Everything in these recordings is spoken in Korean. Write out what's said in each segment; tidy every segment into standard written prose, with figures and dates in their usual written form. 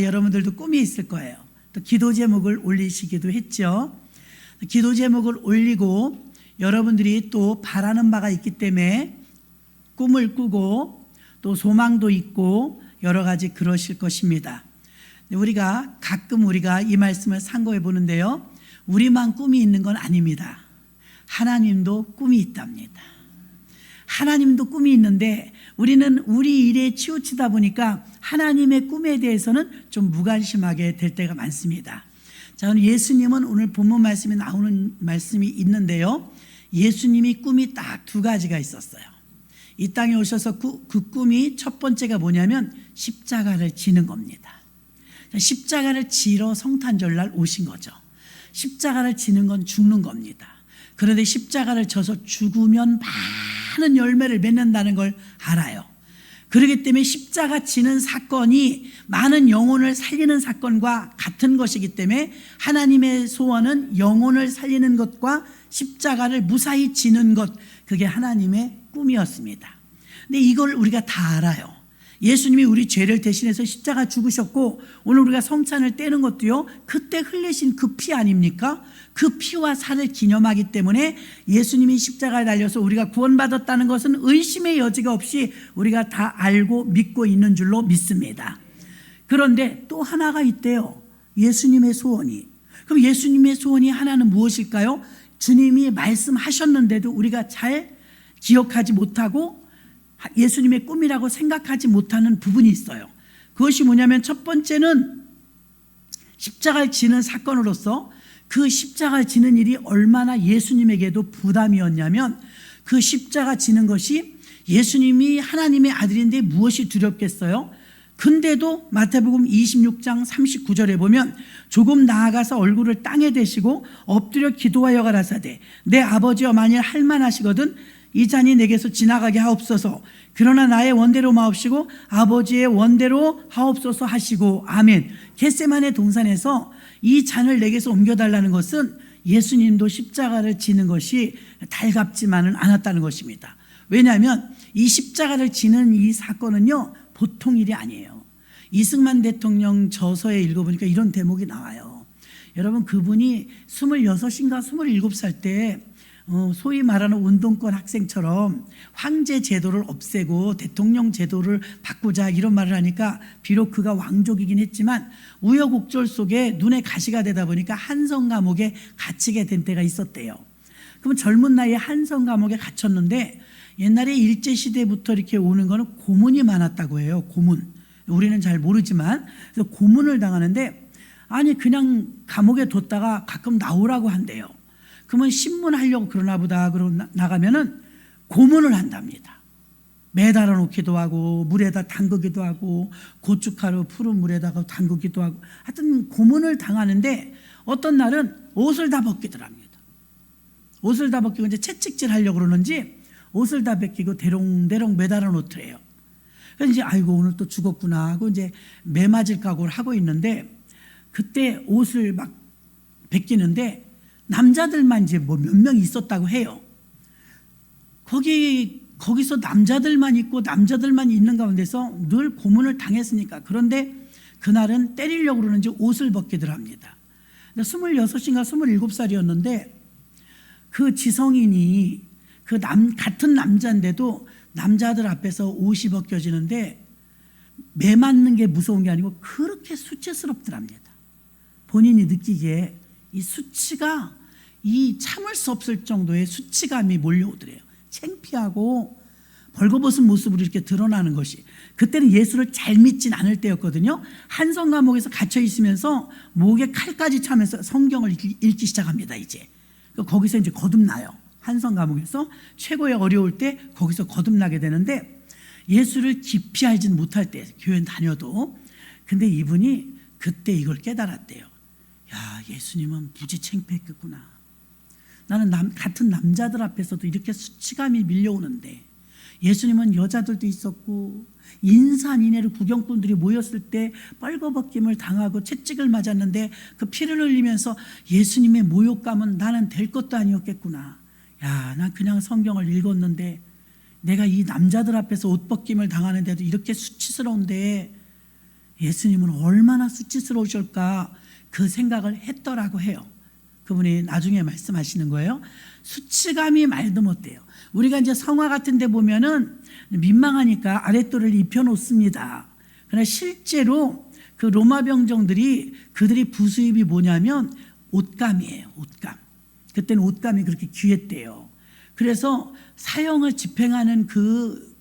여러분들도 꿈이 있을 거예요. 또 기도 제목을 올리시기도 했죠. 기도 제목을 올리고 여러분들이 또 바라는 바가 있기 때문에 꿈을 꾸고 또 소망도 있고 여러 가지 그러실 것입니다. 우리가 가끔 이 말씀을 상고해 보는데요, 우리만 꿈이 있는 건 아닙니다. 하나님도 꿈이 있답니다. 하나님도 꿈이 있는데 우리는 우리 일에 치우치다 보니까 하나님의 꿈에 대해서는 좀 무관심하게 될 때가 많습니다. 자, 예수님은 오늘 본문 말씀에 나오는 말씀이 있는데요, 예수님이 꿈이 딱 두 가지가 있었어요. 이 땅에 오셔서 그 꿈이 첫 번째가 뭐냐면 십자가를 지는 겁니다. 십자가를 지러 성탄절날 오신 거죠. 십자가를 지는 건 죽는 겁니다. 그런데 십자가를 져서 죽으면 많은 열매를 맺는다는 걸 알아요. 그렇기 때문에 십자가 지는 사건이 많은 영혼을 살리는 사건과 같은 것이기 때문에 하나님의 소원은 영혼을 살리는 것과 십자가를 무사히 지는 것, 그게 하나님의 꿈이었습니다. 근데 이걸 우리가 다 알아요. 예수님이 우리 죄를 대신해서 십자가 죽으셨고 오늘 우리가 성찬을 떼는 것도요, 그때 흘리신 그 피 아닙니까? 그 피와 살을 기념하기 때문에 예수님이 십자가에 달려서 우리가 구원받았다는 것은 의심의 여지가 없이 우리가 다 알고 믿고 있는 줄로 믿습니다. 그런데 또 하나가 있대요. 예수님의 소원이. 그럼 예수님의 소원이 하나는 무엇일까요? 주님이 말씀하셨는데도 우리가 잘 기억하지 못하고 예수님의 꿈이라고 생각하지 못하는 부분이 있어요. 그것이 뭐냐면 첫 번째는 십자가를 지는 사건으로서 그 십자가를 지는 일이 얼마나 예수님에게도 부담이었냐면, 그 십자가 지는 것이 예수님이 하나님의 아들인데 무엇이 두렵겠어요? 근데도 마태복음 26장 39절에 보면 조금 나아가서 얼굴을 땅에 대시고 엎드려 기도하여 가라사대 내 아버지여 만일 할만하시거든 이 잔이 내게서 지나가게 하옵소서. 그러나 나의 원대로 마옵시고 아버지의 원대로 하옵소서 하시고 아멘. 겟세마네 동산에서 이 잔을 내게서 옮겨달라는 것은 예수님도 십자가를 지는 것이 달갑지만은 않았다는 것입니다. 왜냐하면 이 십자가를 지는 이 사건은요, 보통 일이 아니에요. 이승만 대통령 저서에 읽어보니까 이런 대목이 나와요. 여러분, 그분이 26인가 27살 때 소위 말하는 운동권 학생처럼 황제 제도를 없애고 대통령 제도를 바꾸자 이런 말을 하니까 비록 그가 왕족이긴 했지만 우여곡절 속에 눈에 가시가 되다 보니까 한성 감옥에 갇히게 된 때가 있었대요. 그럼 젊은 나이에 한성 감옥에 갇혔는데 옛날에 일제시대부터 이렇게 오는 거는 고문이 많았다고 해요. 고문. 우리는 잘 모르지만 그래서 고문을 당하는데, 아니 그냥 감옥에 뒀다가 가끔 나오라고 한대요. 그러면 신문하려고 그러나 보다 그러고 나가면은 고문을 한답니다. 매달아 놓기도 하고 물에다 담그기도 하고 고춧가루 푸른 물에다가 담그기도 하고, 하여튼 고문을 당하는데 어떤 날은 옷을 다 벗기더랍니다. 옷을 다 벗기고 이제 채찍질 하려고 그러는지 옷을 다 벗기고 대롱대롱 매달아 놓더래요. 그래서 이제 아이고 오늘 또 죽었구나 하고 이제 매 맞을 각오를 하고 있는데, 그때 옷을 막 벗기는데 남자들만 이제 뭐 몇 명 있었다고 해요. 거기서 남자들만 있고 남자들만 있는 가운데서 늘 고문을 당했으니까. 그런데 그날은 때리려고 그러는지 옷을 벗기더랍니다. 26인가 27살이었는데 그 지성인이 같은 남자인데도 남자들 앞에서 옷이 벗겨지는데 매 맞는 게 무서운 게 아니고 그렇게 수치스럽더랍니다. 본인이 느끼기에 이 수치가 이 참을 수 없을 정도의 수치감이 몰려오더래요. 창피하고 벌거벗은 모습으로 이렇게 드러나는 것이. 그때는 예수를 잘 믿진 않을 때였거든요. 한성 감옥에서 갇혀 있으면서 목에 칼까지 차면서 성경을 읽기 시작합니다. 이제 거기서 이제 거듭나요. 한성 감옥에서 최고의 어려울 때 거기서 거듭나게 되는데, 예수를 깊이 알진 못할 때 교회 다녀도. 근데 이분이 그때 이걸 깨달았대요. 야, 예수님은 무지 창피했겠구나. 나는 같은 남자들 앞에서도 이렇게 수치감이 밀려오는데, 예수님은 여자들도 있었고 인산인해로 구경꾼들이 모였을 때 빨거벗김을 당하고 채찍을 맞았는데 그 피를 흘리면서 예수님의 모욕감은 나는 될 것도 아니었겠구나. 야, 난 그냥 성경을 읽었는데 내가 이 남자들 앞에서 옷 벗김을 당하는데도 이렇게 수치스러운데 예수님은 얼마나 수치스러우실까 그 생각을 했더라고 해요. 그분이 나중에 말씀하시는 거예요. 수치감이 말도 못해요. 우리가 이제 성화 같은 데 보면은 민망하니까 아랫돌을 입혀놓습니다. 그러나 실제로 그 로마 병정들이 그들이 부수입이 뭐냐면 옷감이에요. 옷감. 그때는 옷감이 그렇게 귀했대요. 그래서 사형을 집행하는 그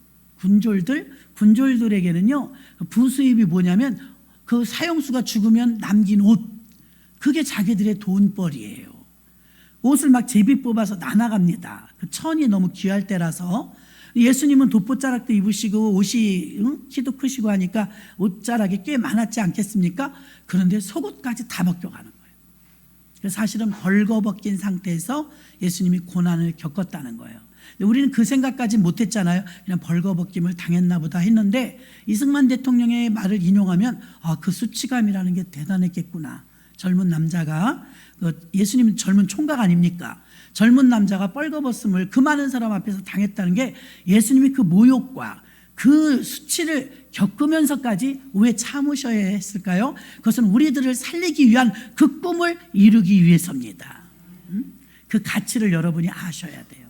군졸들에게는요, 부수입이 뭐냐면 그 사형수가 죽으면 남긴 옷, 그게 자기들의 돈벌이에요. 옷을 막 제비 뽑아서 나눠갑니다. 그 천이 너무 귀할 때라서. 예수님은 돛보자락도 입으시고 옷이 키도 크시고 하니까 옷자락이 꽤 많았지 않겠습니까? 그런데 속옷까지 다 벗겨가는 거예요. 그래서 사실은 벌거벗긴 상태에서 예수님이 고난을 겪었다는 거예요. 우리는 그 생각까지 못했잖아요. 그냥 벌거벗김을 당했나 보다 했는데 이승만 대통령의 말을 인용하면 그 수치감이라는 게 대단했겠구나. 젊은 남자가, 예수님은 젊은 총각 아닙니까? 젊은 남자가 뻘거벗음을 그 많은 사람 앞에서 당했다는 게 예수님이 그 모욕과 그 수치를 겪으면서까지 왜 참으셔야 했을까요? 그것은 우리들을 살리기 위한 그 꿈을 이루기 위해서입니다. 그 가치를 여러분이 아셔야 돼요.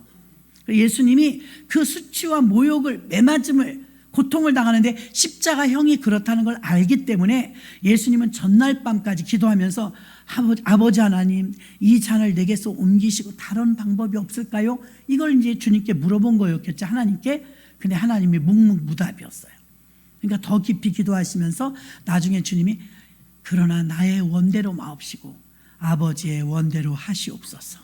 예수님이 그 수치와 모욕을, 매맞음을, 고통을 당하는데 십자가형이 그렇다는 걸 알기 때문에 예수님은 전날 밤까지 기도하면서 아버지 하나님, 이 잔을 내게서 옮기시고 다른 방법이 없을까요? 이걸 이제 주님께 물어본 거였겠죠, 하나님께. 근데 하나님이 묵묵무답이었어요. 그러니까 더 깊이 기도하시면서 나중에 주님이 그러나 나의 원대로 마옵시고 아버지의 원대로 하시옵소서.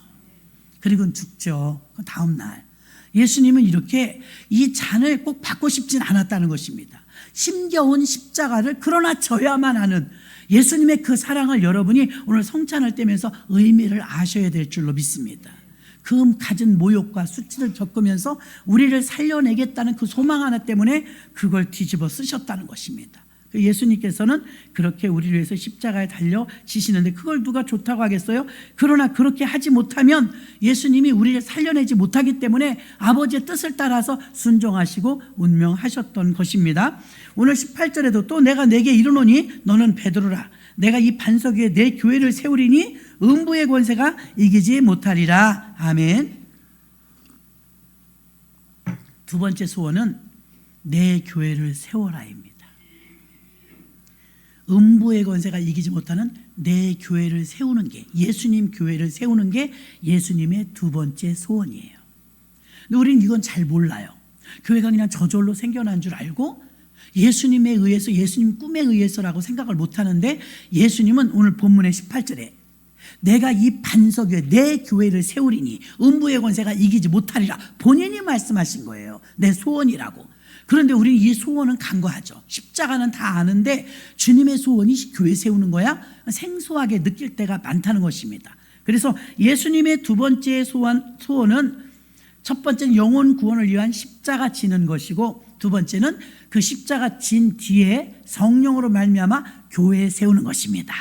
그리고는 죽죠. 그 다음 날 예수님은 이렇게 이 잔을 꼭 받고 싶진 않았다는 것입니다. 힘겨운 십자가를 그러나 져야만 하는 예수님의 그 사랑을 여러분이 오늘 성찬을 떼면서 의미를 아셔야 될 줄로 믿습니다. 그 가진 모욕과 수치를 겪으면서 우리를 살려내겠다는 그 소망 하나 때문에 그걸 뒤집어 쓰셨다는 것입니다. 예수님께서는 그렇게 우리를 위해서 십자가에 달려 지시는데 그걸 누가 좋다고 하겠어요? 그러나 그렇게 하지 못하면 예수님이 우리를 살려내지 못하기 때문에 아버지의 뜻을 따라서 순종하시고 운명하셨던 것입니다. 오늘 18절에도 또 내가 내게 이르노니 너는 베드로라. 내가 이 반석 위에 내 교회를 세우리니 음부의 권세가 이기지 못하리라. 아멘. 두 번째 소원은 내 교회를 세워라입니다. 음부의 권세가 이기지 못하는 내 교회를 세우는 게, 예수님 교회를 세우는 게 예수님의 두 번째 소원이에요. 근데 우리는 이건 잘 몰라요. 교회가 그냥 저절로 생겨난 줄 알고 예수님에 의해서, 예수님 꿈에 의해서라고 생각을 못하는데 예수님은 오늘 본문의 18절에 내가 이 반석 위에 내 교회를 세우리니 음부의 권세가 이기지 못하리라 본인이 말씀하신 거예요. 내 소원이라고. 그런데 우리는 이 소원은 간과하죠. 십자가는 다 아는데 주님의 소원이 교회 세우는 거야? 생소하게 느낄 때가 많다는 것입니다. 그래서 예수님의 두 번째 소원은 첫 번째는 영혼 구원을 위한 십자가 지는 것이고 두 번째는 그 십자가 진 뒤에 성령으로 말미암아 교회 세우는 것입니다.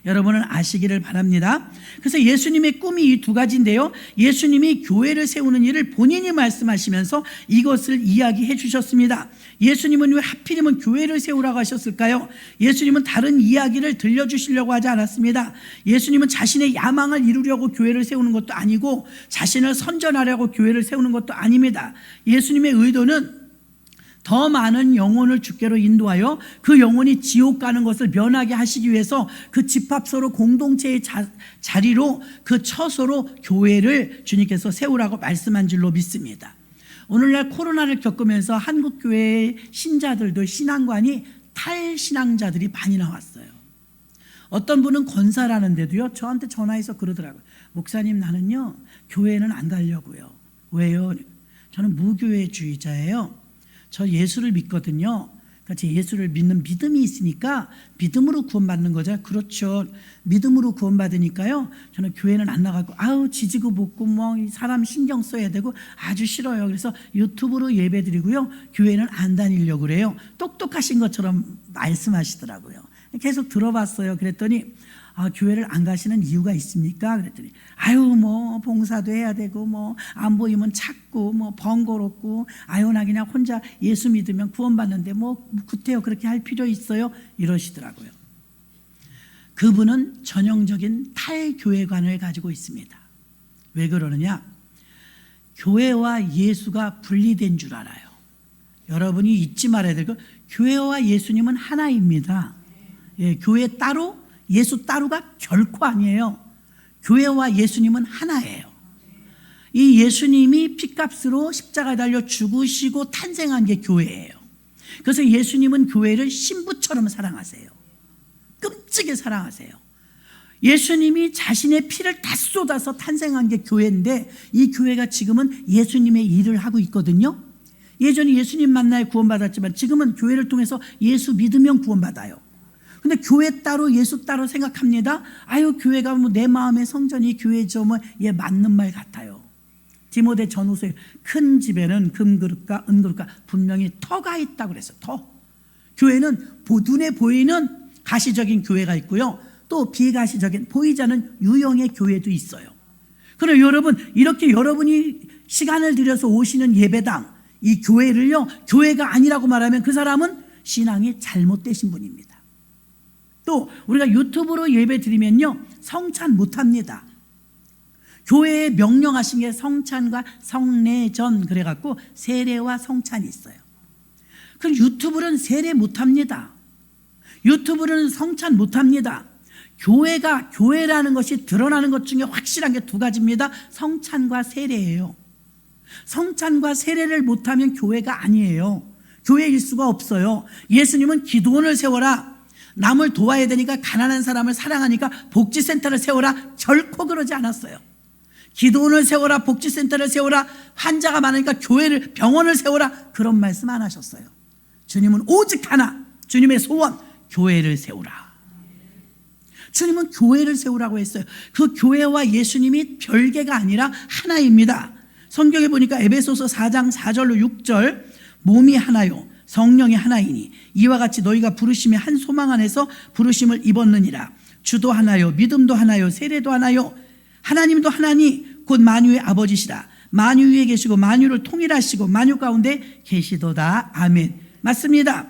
여러분은 아시기를 바랍니다. 그래서 예수님의 꿈이 이 두 가지인데요. 예수님이 교회를 세우는 일을 본인이 말씀하시면서 이것을 이야기해 주셨습니다. 예수님은 왜 하필이면 교회를 세우라고 하셨을까요? 예수님은 다른 이야기를 들려주시려고 하지 않았습니다. 예수님은 자신의 야망을 이루려고 교회를 세우는 것도 아니고 자신을 선전하려고 교회를 세우는 것도 아닙니다. 예수님의 의도는 더 많은 영혼을 주께로 인도하여 그 영혼이 지옥 가는 것을 면하게 하시기 위해서 그 집합소로 공동체의 자리로 그 처소로 교회를 주님께서 세우라고 말씀한 줄로 믿습니다. 오늘날 코로나를 겪으면서 한국교회의 신자들도 신앙관이 탈신앙자들이 많이 나왔어요. 어떤 분은 권사라는데도요 저한테 전화해서 그러더라고요. 목사님 나는요 교회는 안 가려고요. 왜요? 저는 무교회주의자예요. 저 예수를 믿거든요. 그러니까 제 예수를 믿는 믿음이 있으니까 믿음으로 구원받는 거죠. 그렇죠. 믿음으로 구원받으니까요. 저는 교회는 안 나가고 지지고 볶고 뭐 사람 신경 써야 되고 아주 싫어요. 그래서 유튜브로 예배드리고요. 교회는 안 다니려고 그래요. 똑똑하신 것처럼 말씀하시더라고요. 계속 들어봤어요. 그랬더니 교회를 안 가시는 이유가 있습니까? 그랬더니 뭐 봉사도 해야 되고 뭐 안 보이면 찾고 뭐 번거롭고 나 그냥 혼자 예수 믿으면 구원받는데 뭐 구태여 그렇게 할 필요 있어요? 이러시더라고요. 그분은 전형적인 탈교회관을 가지고 있습니다. 왜 그러느냐? 교회와 예수가 분리된 줄 알아요. 여러분이 잊지 말아야 될 거, 교회와 예수님은 하나입니다. 교회 따로 예수 따로가 결코 아니에요. 교회와 예수님은 하나예요. 이 예수님이 핏값으로 십자가에 달려 죽으시고 탄생한 게 교회예요. 그래서 예수님은 교회를 신부처럼 사랑하세요. 끔찍하게 사랑하세요. 예수님이 자신의 피를 다 쏟아서 탄생한 게 교회인데, 이 교회가 지금은 예수님의 일을 하고 있거든요. 예전에 예수님 만나야 구원받았지만 지금은 교회를 통해서 예수 믿으면 구원받아요. 근데 교회 따로 예수 따로 생각합니다. 교회가 뭐 내 마음의 성전이 교회죠. 뭐 맞는 말 같아요. 디모데 전후서에 큰 집에는 금그릇과 은그릇과 분명히 터가 있다고 그랬어요. 터. 교회는 눈에 보이는 가시적인 교회가 있고요, 또 비가시적인 보이지 않는 유형의 교회도 있어요. 그럼 여러분, 이렇게 여러분이 시간을 들여서 오시는 예배당, 이 교회를요, 교회가 아니라고 말하면 그 사람은 신앙이 잘못되신 분입니다. 또 우리가 유튜브로 예배 드리면요, 성찬 못합니다. 교회에 명령하신 게 성찬과 성례전, 그래갖고 세례와 성찬이 있어요. 그럼 유튜브는 세례 못합니다. 유튜브는 성찬 못합니다. 교회가, 교회라는 것이 드러나는 것 중에 확실한 게 두 가지입니다. 성찬과 세례예요. 성찬과 세례를 못하면 교회가 아니에요. 교회일 수가 없어요. 예수님은 기도원을 세워라, 남을 도와야 되니까, 가난한 사람을 사랑하니까 복지센터를 세워라, 결코 그러지 않았어요. 기도원을 세워라, 복지센터를 세워라, 환자가 많으니까 교회를, 병원을 세워라, 그런 말씀 안 하셨어요. 주님은 오직 하나, 주님의 소원, 교회를 세우라. 주님은 교회를 세우라고 했어요. 그 교회와 예수님이 별개가 아니라 하나입니다. 성경에 보니까 에베소서 4장 4절로 6절, 몸이 하나요 성령이 하나이니 이와 같이 너희가 부르심의 한 소망 안에서 부르심을 입었느니라. 주도 하나요, 믿음도 하나요, 세례도 하나요, 하나님도 하나니 곧 만유의 아버지시라. 만유 위에 계시고 만유를 통일하시고 만유 가운데 계시도다. 아멘. 맞습니다.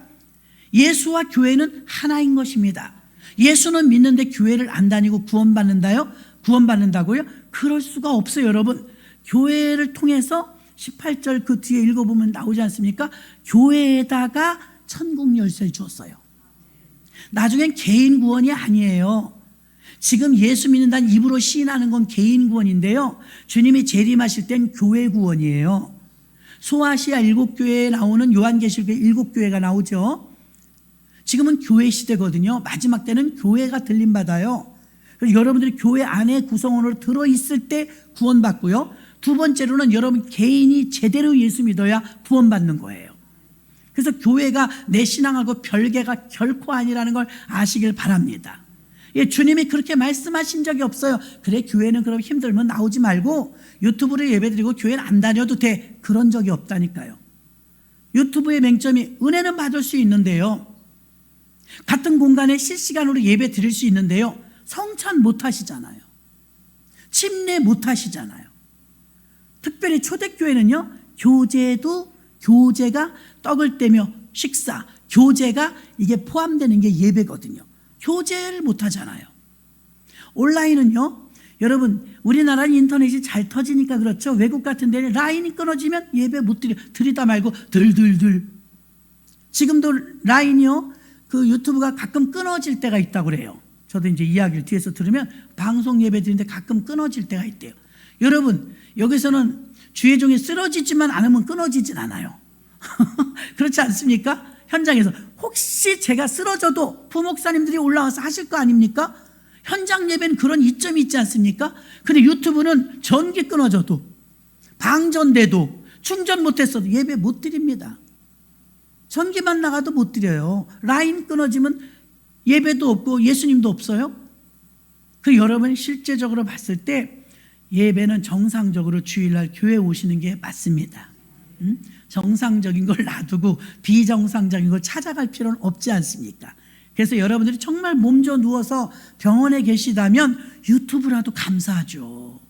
예수와 교회는 하나인 것입니다. 예수는 믿는데 교회를 안 다니고 구원받는다요? 구원받는다고요? 그럴 수가 없어요. 여러분, 교회를 통해서 18절 그 뒤에 읽어보면 나오지 않습니까? 교회에다가 천국 열쇠를 주었어요. 나중엔 개인 구원이 아니에요. 지금 예수 믿는다는 입으로 시인하는 건 개인 구원인데요, 주님이 재림하실 땐 교회 구원이에요. 소아시아 7교회에 나오는 요한계시록 7교회가 나오죠. 지금은 교회 시대거든요. 마지막 때는 교회가 들림받아요. 그래서 여러분들이 교회 안에 구성원으로 들어있을 때 구원받고요, 두 번째로는 여러분 개인이 제대로 예수 믿어야 구원받는 거예요. 그래서 교회가 내 신앙하고 별개가 결코 아니라는 걸 아시길 바랍니다. 주님이 그렇게 말씀하신 적이 없어요. 그래, 교회는 그럼 힘들면 나오지 말고 유튜브로 예배드리고 교회는 안 다녀도 돼, 그런 적이 없다니까요. 유튜브의 맹점이 은혜는 받을 수 있는데요, 같은 공간에 실시간으로 예배 드릴 수 있는데요, 성찬 못 하시잖아요. 침례 못 하시잖아요. 특별히 초대교회는요, 교제가 떡을 떼며 식사, 교제가 이게 포함되는 게 예배거든요. 교제를 못 하잖아요. 온라인은요, 여러분, 우리나라는 인터넷이 잘 터지니까 그렇죠. 외국 같은 데는 라인이 끊어지면 예배 못 드리다 말고 들들들. 지금도 라인이요, 그 유튜브가 가끔 끊어질 때가 있다고 그래요. 저도 이제 이야기를 뒤에서 들으면 방송 예배 드리는데 가끔 끊어질 때가 있대요. 여러분, 여기서는 주의 종이 쓰러지지만 않으면 끊어지진 않아요. 그렇지 않습니까? 현장에서 혹시 제가 쓰러져도 부목사님들이 올라와서 하실 거 아닙니까? 현장 예배는 그런 이점이 있지 않습니까? 근데 유튜브는 전기 끊어져도, 방전돼도, 충전 못했어도 예배 못 드립니다. 전기만 나가도 못 드려요. 라인 끊어지면 예배도 없고 예수님도 없어요. 그 여러분 실제적으로 봤을 때 예배는 정상적으로 주일날 교회 오시는 게 맞습니다. 정상적인 걸 놔두고 비정상적인 걸 찾아갈 필요는 없지 않습니까? 그래서 여러분들이 정말 몸져 누워서 병원에 계시다면 유튜브라도 감사하죠.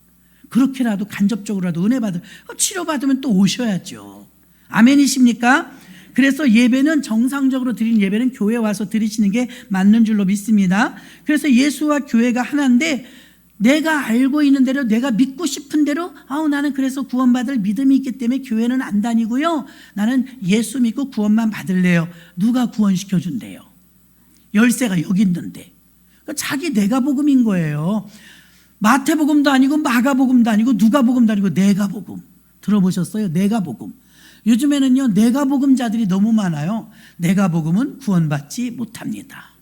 그렇게라도 간접적으로라도 은혜 받을, 치료받으면 또 오셔야죠. 아멘이십니까? 그래서 예배는 정상적으로 드린 예배는 교회 와서 드리시는 게 맞는 줄로 믿습니다. 그래서 예수와 교회가 하나인데 내가 알고 있는 대로 내가 믿고 싶은 대로 나는 그래서 구원받을 믿음이 있기 때문에 교회는 안 다니고요. 나는 예수 믿고 구원만 받을래요. 누가 구원시켜 준대요? 열쇠가 여기 있는데. 자기 내가 복음인 거예요. 마태복음도 아니고 마가복음도 아니고 누가복음도 아니고 내가복음. 들어보셨어요? 내가복음. 요즘에는요 내가복음자들이 너무 많아요. 내가복음은 구원받지 못합니다.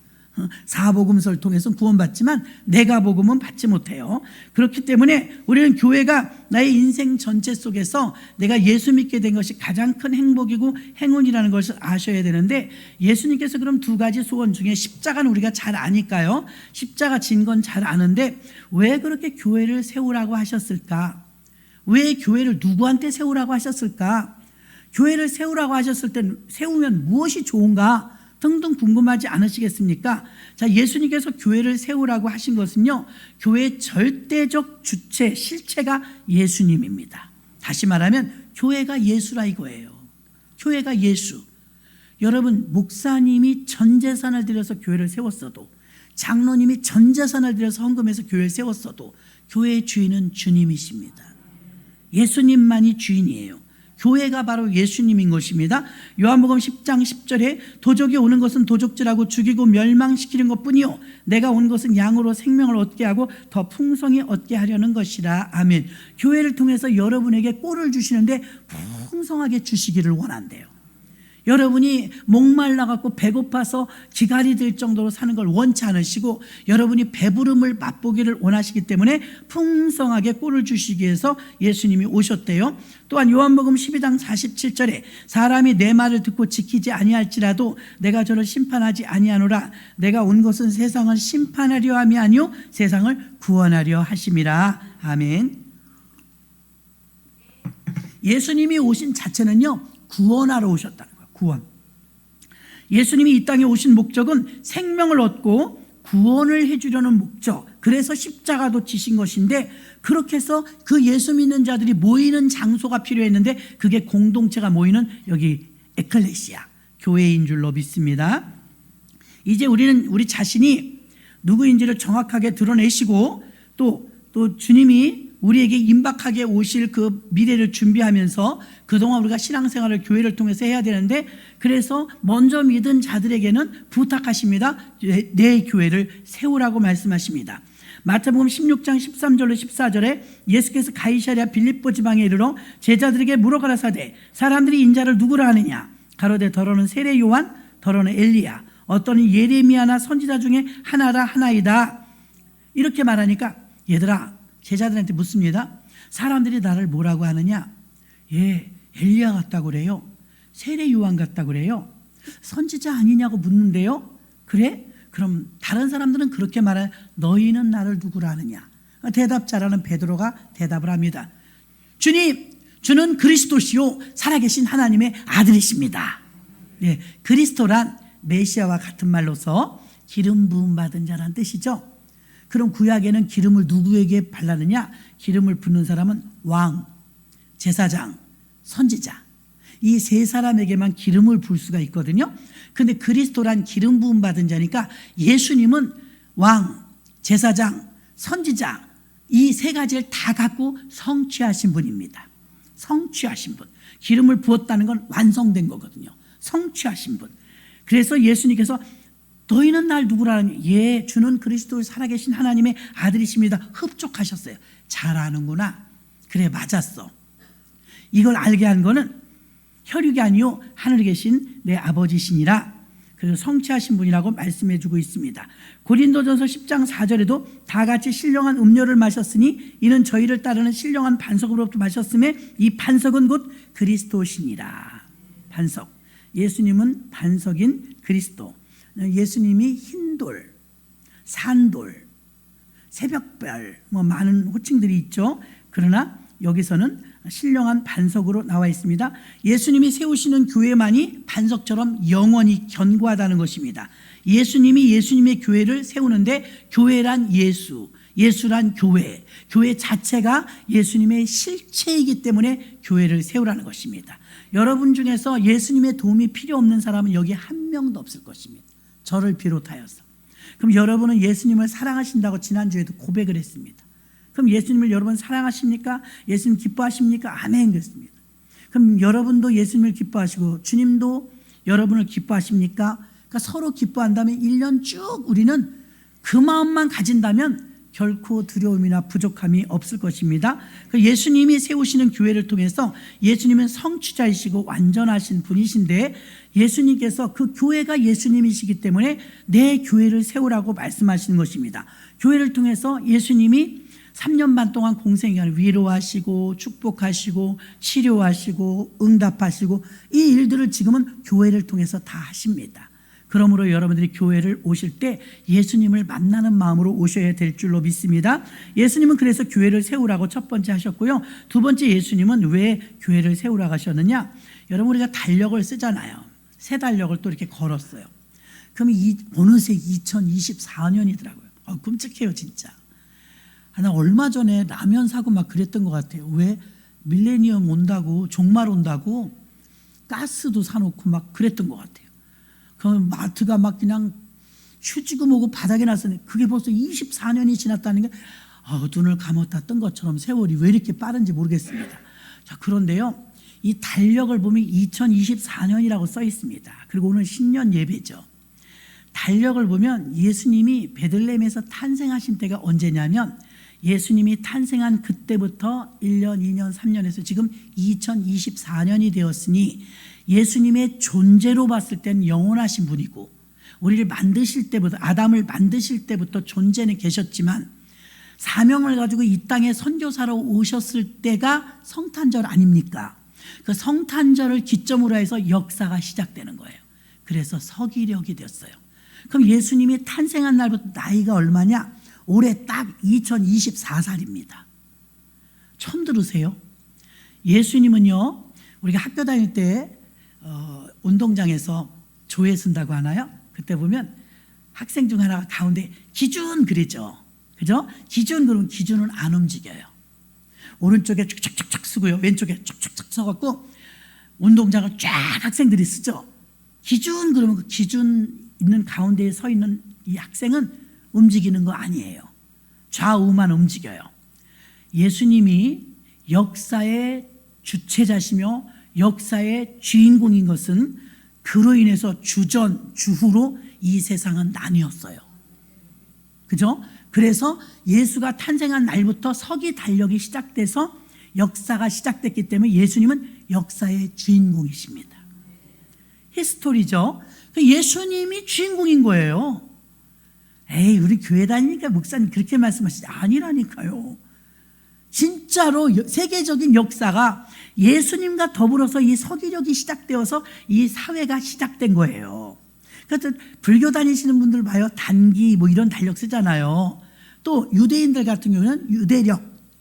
사복음서를 통해서는 구원받지만 내가복음은 받지 못해요. 그렇기 때문에 우리는 교회가 나의 인생 전체 속에서 내가 예수 믿게 된 것이 가장 큰 행복이고 행운이라는 것을 아셔야 되는데, 예수님께서 그럼 두 가지 소원 중에 십자가는 우리가 잘 아니까요. 십자가 진 건 잘 아는데 왜 그렇게 교회를 세우라고 하셨을까? 왜 교회를 누구한테 세우라고 하셨을까? 교회를 세우라고 하셨을 때 세우면 무엇이 좋은가 등등 궁금하지 않으시겠습니까? 자, 예수님께서 교회를 세우라고 하신 것은요, 교회의 절대적 주체, 실체가 예수님입니다. 다시 말하면 교회가 예수라 이거예요. 교회가 예수. 여러분, 목사님이 전 재산을 들여서 교회를 세웠어도, 장로님이 전 재산을 들여서 헌금해서 교회를 세웠어도 교회의 주인은 주님이십니다. 예수님만이 주인이에요. 교회가 바로 예수님인 것입니다. 요한복음 10장 10절에 도적이 오는 것은 도적질하고 죽이고 멸망시키는 것뿐이요 내가 온 것은 양으로 생명을 얻게 하고 더 풍성히 얻게 하려는 것이라. 아멘. 교회를 통해서 여러분에게 꼴을 주시는데 풍성하게 주시기를 원한대요. 여러분이 목말라갖고 배고파서 기갈이 될 정도로 사는 걸 원치 않으시고, 여러분이 배부름을 맛보기를 원하시기 때문에 풍성하게 꼴을 주시기 위해서 예수님이 오셨대요. 또한 요한복음 12장 47절에 사람이 내 말을 듣고 지키지 아니할지라도 내가 저를 심판하지 아니하노라. 내가 온 것은 세상을 심판하려 함이 아니요 세상을 구원하려 하심이라. 아멘. 예수님이 오신 자체는요 구원하러 오셨다는 거예요. 구원. 예수님이 이 땅에 오신 목적은 생명을 얻고 구원을 해주려는 목적, 그래서 십자가도 지신 것인데, 그렇게 해서 그 예수 믿는 자들이 모이는 장소가 필요했는데 그게 공동체가 모이는 여기 에클레시아, 교회인 줄로 믿습니다. 이제 우리는 우리 자신이 누구인지를 정확하게 드러내시고 또 주님이 우리에게 임박하게 오실 그 미래를 준비하면서 그동안 우리가 신앙생활을 교회를 통해서 해야 되는데, 그래서 먼저 믿은 자들에게는 부탁하십니다. 내 교회를 세우라고 말씀하십니다. 마태복음 16장 13절로 14절에 예수께서 가이사랴 빌립보 지방에 이르러 제자들에게 물어가라사대 사람들이 인자를 누구라 하느냐? 가로되 더러는 세례 요한, 더러는 엘리야, 어떠는 예레미야나 선지자 중에 하나라 하나이다. 이렇게 말하니까 얘들아, 제자들한테 묻습니다. 사람들이 나를 뭐라고 하느냐? 엘리야 같다고 그래요. 세례 요한 같다고 그래요. 선지자 아니냐고 묻는데요. 그래? 그럼 다른 사람들은 그렇게 말해. 너희는 나를 누구라 하느냐? 대답자라는 베드로가 대답을 합니다. 주님, 주는 그리스도시요 살아계신 하나님의 아들이십니다. 그리스도란 메시아와 같은 말로서 기름 부음 받은 자란 뜻이죠. 그럼 구약에는 기름을 누구에게 발라느냐? 기름을 붓는 사람은 왕, 제사장, 선지자, 이 세 사람에게만 기름을 부을 수가 있거든요. 근데 그리스도란 기름 부음 받은 자니까 예수님은 왕, 제사장, 선지자, 이 세 가지를 다 갖고 성취하신 분입니다. 성취하신 분. 기름을 부었다는 건 완성된 거거든요. 성취하신 분. 그래서 예수님께서 너희는 날 누구라니? 주는 그리스도 살아계신 하나님의 아들이십니다. 흡족하셨어요. 잘 아는구나. 그래, 맞았어. 이걸 알게 한 거는 혈육이 아니요 하늘에 계신 내 아버지시니라. 그래서 성취하신 분이라고 말씀해 주고 있습니다. 고린도전서 10장 4절에도 다 같이 신령한 음료를 마셨으니 이는 저희를 따르는 신령한 반석으로부터 마셨음에 이 반석은 곧 그리스도시니라. 반석. 예수님은 반석인 그리스도. 예수님이 흰돌, 산돌, 새벽별, 많은 호칭들이 있죠. 그러나 여기서는 신령한 반석으로 나와 있습니다. 예수님이 세우시는 교회만이 반석처럼 영원히 견고하다는 것입니다. 예수님이 예수님의 교회를 세우는데 교회란 예수, 예수란 교회, 교회 자체가 예수님의 실체이기 때문에 교회를 세우라는 것입니다. 여러분 중에서 예수님의 도움이 필요 없는 사람은 여기 한 명도 없을 것입니다. 저를 비롯하여서. 그럼 여러분은 예수님을 사랑하신다고 지난주에도 고백을 했습니다. 그럼 예수님을 여러분 사랑하십니까? 예수님 기뻐하십니까? 아멘 그랬습니다. 그럼 여러분도 예수님을 기뻐하시고 주님도 여러분을 기뻐하십니까? 그러니까 서로 기뻐한다면 1년 쭉 우리는 그 마음만 가진다면 결코 두려움이나 부족함이 없을 것입니다. 예수님이 세우시는 교회를 통해서 예수님은 성취자이시고 완전하신 분이신데 예수님께서 그 교회가 예수님이시기 때문에 내 교회를 세우라고 말씀하시는 것입니다. 교회를 통해서 예수님이 3년 반 동안 공생애를 위로하시고 축복하시고 치료하시고 응답하시고 이 일들을 지금은 교회를 통해서 다 하십니다. 그러므로 여러분들이 교회를 오실 때 예수님을 만나는 마음으로 오셔야 될 줄로 믿습니다. 예수님은 그래서 교회를 세우라고 첫 번째 하셨고요. 두 번째 예수님은 왜 교회를 세우라고 하셨느냐? 여러분 우리가 달력을 쓰잖아요. 새 달력을 또 이렇게 걸었어요. 그럼 어느새 2024년이더라고요. 끔찍해요 진짜. 나 얼마 전에 라면 사고 막 그랬던 것 같아요. 왜? 밀레니엄 온다고 종말 온다고 가스도 사놓고 막 그랬던 것 같아요. 그럼 마트가 막 그냥 휴지고 뭐고 바닥에 놨었는데 그게 벌써 24년이 지났다는 게 눈을 감았다 뜬 것처럼 세월이 왜 이렇게 빠른지 모르겠습니다. 자, 그런데요 이 달력을 보면 2024년이라고 써 있습니다. 그리고 오늘 신년 예배죠. 달력을 보면 예수님이 베들레헴에서 탄생하신 때가 언제냐면 예수님이 탄생한 그때부터 1년, 2년, 3년에서 지금 2024년이 되었으니 예수님의 존재로 봤을 때는 영원하신 분이고 우리를 만드실 때부터 아담을 만드실 때부터 존재는 계셨지만 사명을 가지고 이 땅에 선교사로 오셨을 때가 성탄절 아닙니까? 그 성탄절을 기점으로 해서 역사가 시작되는 거예요. 그래서 서기력이 됐어요. 그럼 예수님이 탄생한 날부터 나이가 얼마냐? 올해 딱 2024살입니다. 처음 들으세요? 예수님은요 우리가 학교 다닐 때 운동장에서 조회 쓴다고 하나요? 그때 보면 학생 중 하나가 가운데 기준 그러죠. 그죠? 기준 그러면 기준은 안 움직여요. 오른쪽에 쭉쭉쭉 쓰고요. 왼쪽에 쭉쭉쭉 써갖고 운동장을 쫙 학생들이 쓰죠. 기준 그러면 그 기준 있는 가운데에 서 있는 이 학생은 움직이는 거 아니에요. 좌우만 움직여요. 예수님이 역사의 주체자시며 역사의 주인공인 것은 그로 인해서 주전, 주후로 이 세상은 나뉘었어요. 그죠? 그래서 예수가 탄생한 날부터 서기 달력이 시작돼서 역사가 시작됐기 때문에 예수님은 역사의 주인공이십니다. 히스토리죠. 예수님이 주인공인 거예요. 에이, 우리 교회 다니니까 목사님 그렇게 말씀하시지. 아니라니까요. 진짜로 세계적인 역사가 예수님과 더불어서 이 서기력이 시작되어서 이 사회가 시작된 거예요. 그래서 불교 다니시는 분들 봐요. 단기 뭐 이런 달력 쓰잖아요. 또 유대인들 같은 경우는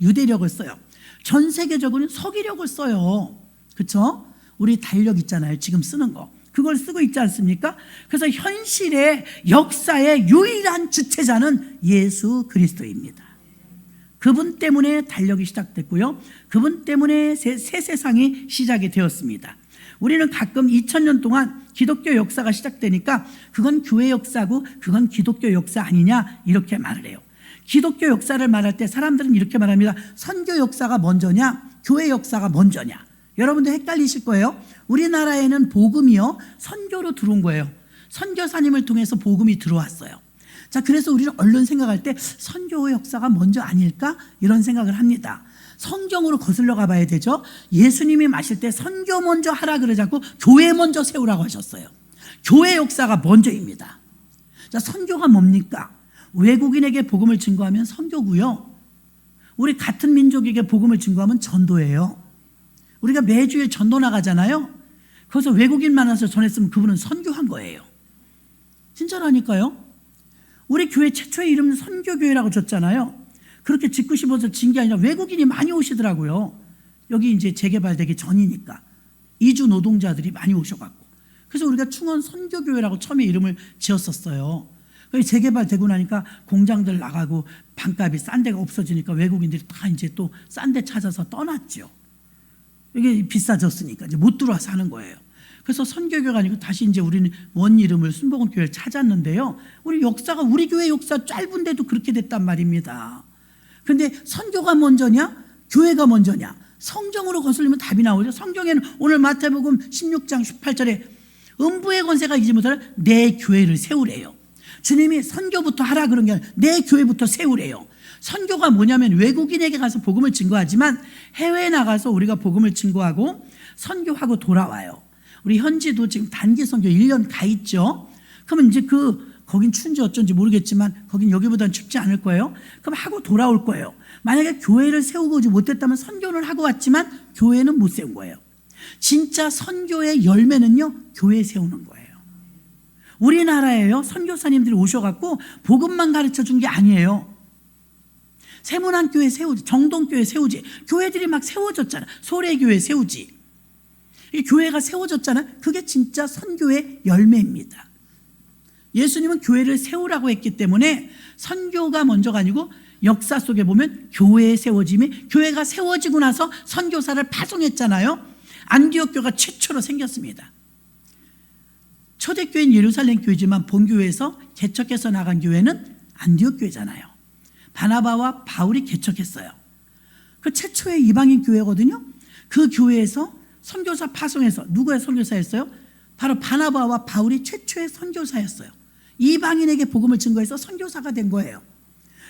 유대력을 써요. 전 세계적으로는 서기력을 써요. 그렇죠? 우리 달력 있잖아요. 지금 쓰는 거. 그걸 쓰고 있지 않습니까? 그래서 현실의 역사의 유일한 주체자는 예수 그리스도입니다. 그분 때문에 달력이 시작됐고요. 그분 때문에 새 세상이 시작이 되었습니다. 우리는 가끔 2000년 동안 기독교 역사가 시작되니까 그건 교회 역사고 그건 기독교 역사 아니냐 이렇게 말을 해요. 기독교 역사를 말할 때 사람들은 이렇게 말합니다. 선교 역사가 먼저냐 교회 역사가 먼저냐. 여러분도 헷갈리실 거예요. 우리나라에는 복음이요 선교로 들어온 거예요. 선교사님을 통해서 복음이 들어왔어요. 자, 그래서 우리는 얼른 생각할 때 선교 역사가 먼저 아닐까? 이런 생각을 합니다. 성경으로 거슬러 가봐야 되죠. 예수님이 마실 때 선교 먼저 하라 그러자고 교회 먼저 세우라고 하셨어요. 교회 역사가 먼저입니다. 자, 선교가 뭡니까? 외국인에게 복음을 증거하면 선교고요. 우리 같은 민족에게 복음을 증거하면 전도예요. 우리가 매주일 전도 나가잖아요. 거기서 외국인 만나서 전했으면 그분은 선교한 거예요. 진짜라니까요. 우리 교회 최초의 이름은 선교교회라고 줬잖아요. 그렇게 짓고 싶어서 진 게 아니라 외국인이 많이 오시더라고요. 여기 이제 재개발되기 전이니까 이주 노동자들이 많이 오셔갖고 그래서 우리가 충원 선교교회라고 처음에 이름을 지었었어요. 재개발되고 나니까 공장들 나가고 반값이 싼 데가 없어지니까 외국인들이 다 이제 또 싼 데 찾아서 떠났죠. 이게 비싸졌으니까 이제 못 들어와서 하는 거예요. 그래서 선교교회가 아니고 다시 이제 우리는 원 이름을 순복음교회를 찾았는데요. 우리 교회 역사 짧은데도 그렇게 됐단 말입니다. 근데 선교가 먼저냐? 교회가 먼저냐? 성경으로 거슬리면 답이 나오죠. 성경에는 오늘 마태복음 16장 18절에 음부의 권세가 이기지 못하는 내 교회를 세우래요. 주님이 선교부터 하라 그런 게 아니라 내 교회부터 세우래요. 선교가 뭐냐면 외국인에게 가서 복음을 증거하지만 해외에 나가서 우리가 복음을 증거하고 선교하고 돌아와요. 우리 현지도 지금 단기 선교 1년 가 있죠. 그러면 이제 거긴 추운지 어쩐지 모르겠지만 거긴 여기보다는 춥지 않을 거예요. 그럼 하고 돌아올 거예요. 만약에 교회를 세우고 오지 못했다면 선교를 하고 왔지만 교회는 못 세운 거예요. 진짜 선교의 열매는요, 교회 세우는 거예요. 우리나라에요, 선교사님들이 오셔갖고 복음만 가르쳐 준 게 아니에요. 세문안교회 세우지, 정동교회 세우지, 교회들이 막 세워졌잖아. 소래교회 세우지. 이 교회가 세워졌잖아. 그게 진짜 선교의 열매입니다. 예수님은 교회를 세우라고 했기 때문에 선교가 먼저가 아니고 역사 속에 보면 교회의 세워짐이, 교회가 세워지고 나서 선교사를 파송했잖아요. 안디옥 교회가 최초로 생겼습니다. 초대교회는 예루살렘 교회지만 본교회에서 개척해서 나간 교회는 안디옥 교회잖아요. 바나바와 바울이 개척했어요. 그 최초의 이방인 교회거든요. 그 교회에서 선교사 파송해서 누구의 선교사였어요? 바로 바나바와 바울이 최초의 선교사였어요. 이방인에게 복음을 증거해서 선교사가 된 거예요.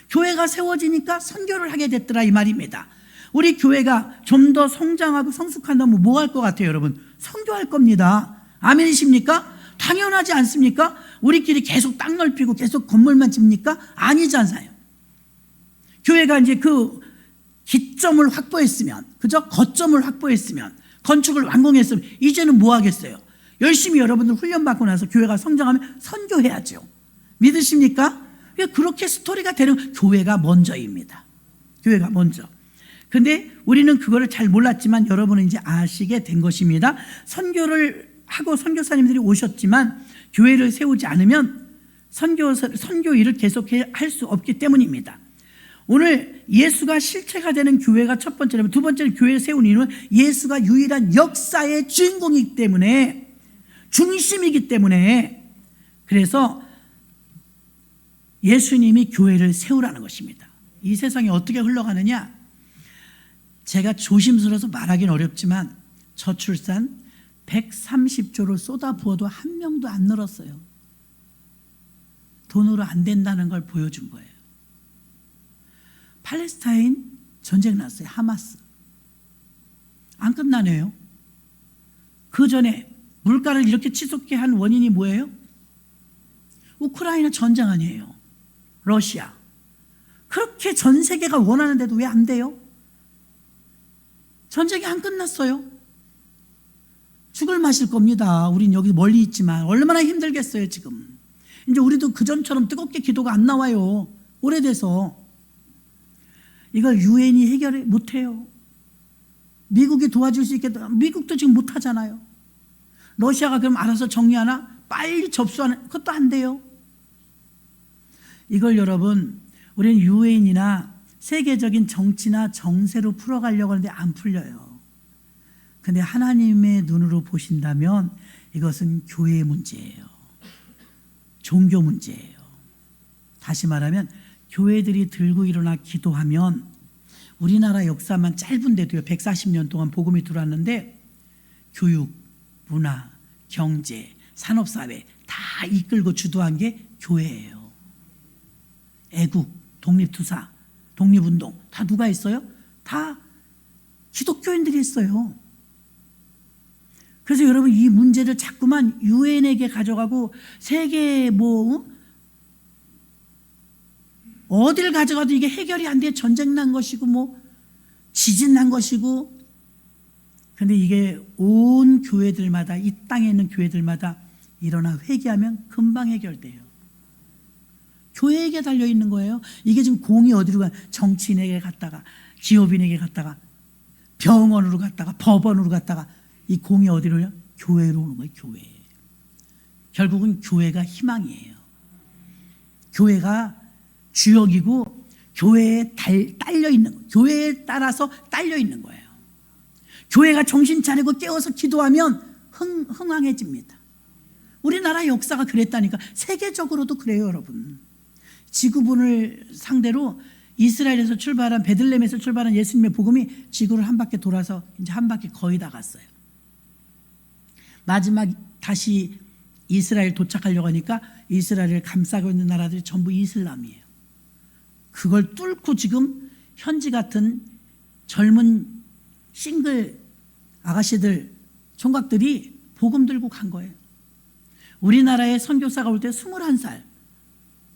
교회가 세워지니까 선교를 하게 됐더라 이 말입니다. 우리 교회가 좀 더 성장하고 성숙한다면 뭐 할 것 같아요, 여러분? 선교할 겁니다. 아멘이십니까? 당연하지 않습니까? 우리끼리 계속 땅 넓히고 계속 건물만 짓니까? 아니지 않아요. 교회가 이제 그 기점을 확보했으면, 그죠? 거점을 확보했으면, 건축을 완공했으면 이제는 뭐 하겠어요? 열심히 여러분들 훈련받고 나서 교회가 성장하면 선교해야죠. 믿으십니까? 그렇게 스토리가 되는 교회가 먼저입니다. 교회가 먼저. 근데 우리는 그거를 잘 몰랐지만 여러분은 이제 아시게 된 것입니다. 선교를 하고 선교사님들이 오셨지만 교회를 세우지 않으면 선교 일을 계속할 수 없기 때문입니다. 오늘 예수가 실체가 되는 교회가 첫 번째라면, 두 번째는 교회를 세운 이유는 예수가 유일한 역사의 주인공이기 때문에, 중심이기 때문에, 그래서 예수님이 교회를 세우라는 것입니다. 이 세상이 어떻게 흘러가느냐? 제가 조심스러워서 말하기는 어렵지만 저출산 130조를 쏟아부어도 한 명도 안 늘었어요. 돈으로 안 된다는 걸 보여준 거예요. 팔레스타인 전쟁 났어요. 하마스. 안 끝나네요. 그 전에 물가를 이렇게 치솟게 한 원인이 뭐예요? 우크라이나 전쟁 아니에요. 러시아. 그렇게 전 세계가 원하는데도 왜 안 돼요? 전쟁이 안 끝났어요. 죽을 맛일 겁니다. 우린 여기 멀리 있지만 얼마나 힘들겠어요 지금. 이제 우리도 그전처럼 뜨겁게 기도가 안 나와요. 오래돼서. 이걸 유엔이 해결 못해요. 미국이 도와줄 수 있겠다. 미국도 지금 못하잖아요. 러시아가 그럼 알아서 정리하나? 빨리 접수하는, 그것도 안 돼요. 이걸 여러분, 우리는 유엔이나 세계적인 정치나 정세로 풀어가려고 하는데 안 풀려요. 근데 하나님의 눈으로 보신다면 이것은 교회의 문제예요. 종교 문제예요. 다시 말하면 교회들이 들고 일어나 기도하면, 우리나라 역사만 짧은데도요, 140년 동안 복음이 들어왔는데 교육, 문화, 경제, 산업사회 다 이끌고 주도한 게 교회예요. 애국, 독립투사, 독립운동 다 누가 했어요? 다 기독교인들이 했어요. 그래서 여러분, 이 문제를 자꾸만 유엔에게 가져가고 세계 어딜 가져가도 이게 해결이 안 돼. 전쟁 난 것이고 지진 난 것이고. 근데 이게 온 교회들마다, 이 땅에 있는 교회들마다 일어나 회개하면 금방 해결돼요. 교회에게 달려있는 거예요. 이게 지금 공이 어디로 가? 정치인에게 갔다가, 기업인에게 갔다가, 병원으로 갔다가, 법원으로 갔다가, 이 공이 어디로요? 교회로 오는 거예요. 교회. 결국은 교회가 희망이에요. 교회가 주역이고 교회에 딸려 있는 거예요. 교회에 따라서 딸려 있는 거예요. 교회가 정신 차리고 깨어서 기도하면 흥황해집니다. 우리나라 역사가 그랬다니까. 세계적으로도 그래요, 여러분. 지구본을 상대로 이스라엘에서 출발한, 베들레헴에서 출발한 예수님의 복음이 지구를 한 바퀴 돌아서 이제 한 바퀴 거의 다 갔어요. 마지막 다시 이스라엘 도착하려고 하니까 이스라엘을 감싸고 있는 나라들이 전부 이슬람이에요. 그걸 뚫고 지금 현지 같은 젊은 싱글 아가씨들, 총각들이 복음 들고 간 거예요. 우리나라에 선교사가 올 때 21살,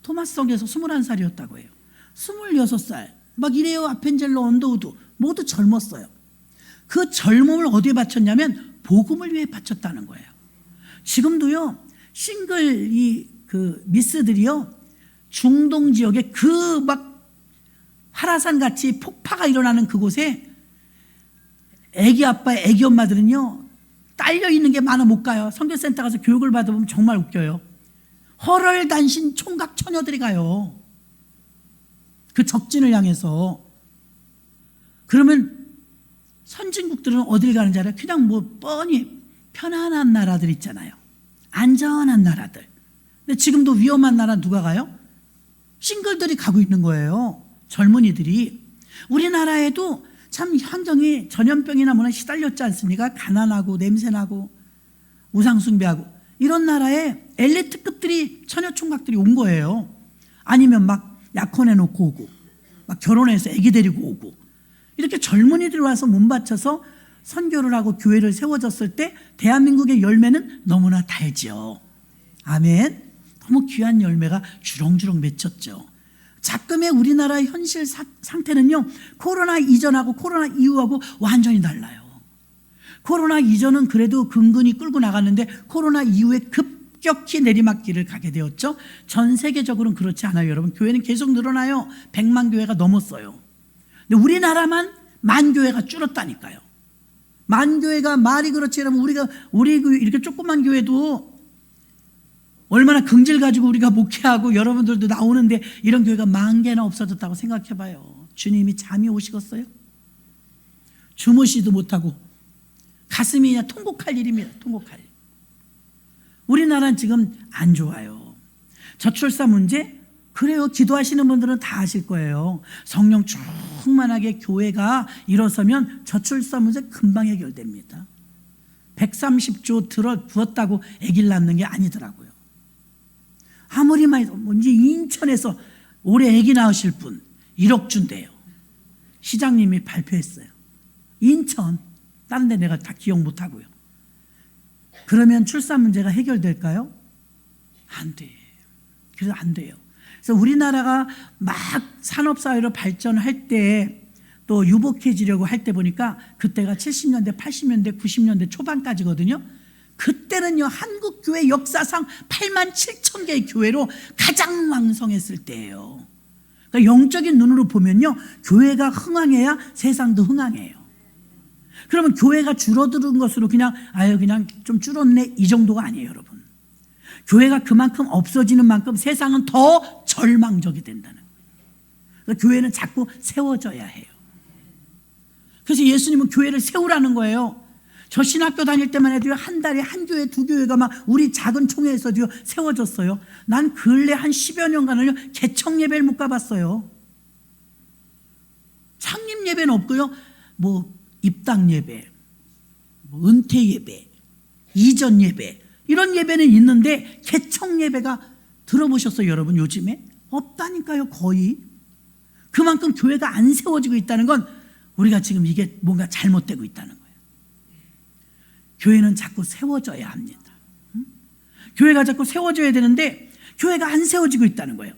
토마스 성에서 21살이었다고 해요. 26살, 막 이래요. 아펜젤로 언더우드 모두 젊었어요. 그 젊음을 어디에 바쳤냐면 복음을 위해 바쳤다는 거예요. 지금도요, 싱글 그 미스들이요, 중동 지역에 그 막 화라산 같이 폭파가 일어나는 그곳에 애기 아빠, 애기 엄마들은요, 딸려 있는 게 많아 못 가요. 선교센터 가서 교육을 받아보면 정말 웃겨요. 헐헐단신 총각 처녀들이 가요. 그 적진을 향해서. 그러면 선진국들은 어딜 가는지 알아요? 그냥 뭐 뻔히 편안한 나라들 있잖아요. 안전한 나라들. 근데 지금도 위험한 나라 누가 가요? 싱글들이 가고 있는 거예요. 젊은이들이. 우리나라에도 참 환경이 전염병이나 뭐나 시달렸지 않습니까? 가난하고 냄새나고 우상숭배하고. 이런 나라에 엘리트급들이, 처녀총각들이 온 거예요. 아니면 막 약혼해놓고 오고, 막 결혼해서 애기 데리고 오고, 이렇게 젊은이들이 와서 몸 바쳐서 선교를 하고 교회를 세워졌을 때 대한민국의 열매는 너무나 달죠. 아멘. 너무 귀한 열매가 주렁주렁 맺혔죠. 자금의 우리나라의 현실 상태는요, 코로나 이전하고 코로나 이후하고 완전히 달라요. 코로나 이전은 그래도 근근히 끌고 나갔는데 코로나 이후에 급격히 내리막길을 가게 되었죠. 전 세계적으로는 그렇지 않아요, 여러분. 교회는 계속 늘어나요. 100만 교회가 넘었어요. 근데 우리나라만 만 교회가 줄었다니까요. 만 교회가 말이 그렇지, 여러분. 우리 이렇게 조그만 교회도 얼마나 긍질 가지고 우리가 목회하고 여러분들도 나오는데 이런 교회가 10,000개나 없어졌다고 생각해봐요. 주님이 잠이 오시겠어요? 주무시도 못하고 가슴이 그냥 통곡할 일입니다. 통곡할 일. 우리나라는 지금 안 좋아요. 저출산 문제? 그래요. 기도하시는 분들은 다 아실 거예요. 성령 충만하게 교회가 일어서면 저출산 문제 금방 해결됩니다. 130조 부었다고 아기를 낳는 게 아니더라고요. 아무리 많이, 이제 인천에서 올해 아기 낳으실 분 1억 준대요. 시장님이 발표했어요. 인천. 다른 데 내가 다 기억 못하고요. 그러면 출산 문제가 해결될까요? 안 돼. 그래서 안 돼요. 그래서 우리나라가 막 산업사회로 발전할 때 또 유복해지려고 할 때 보니까 그때가 70년대, 80년대, 90년대 초반까지거든요. 그때는요, 한국 교회 역사상 87,000개의 교회로 가장 왕성했을 때예요. 그러니까 영적인 눈으로 보면요, 교회가 흥황해야 세상도 흥황해요. 그러면 교회가 줄어드는 것으로 그냥 좀 줄었네, 이 정도가 아니에요, 여러분. 교회가 그만큼 없어지는 만큼 세상은 더 절망적이 된다는 거예요. 그러니까 교회는 자꾸 세워져야 해요. 그래서 예수님은 교회를 세우라는 거예요. 저 신학교 다닐 때만 해도 한 달에 한 교회, 두 교회가 막 우리 작은 총회에서도 세워졌어요. 난 근래 한 10여 년간은요, 개청 예배를 못 가봤어요. 창립 예배는 없고요, 뭐 입당 예배, 뭐 은퇴 예배, 이전 예배, 이런 예배는 있는데 개청 예배가 들어보셨어요, 여러분? 요즘에 없다니까요. 거의. 그만큼 교회가 안 세워지고 있다는 건 우리가 지금 이게 뭔가 잘못되고 있다는 거예요. 교회는 자꾸 세워져야 합니다. 교회가 자꾸 세워져야 되는데 교회가 안 세워지고 있다는 거예요.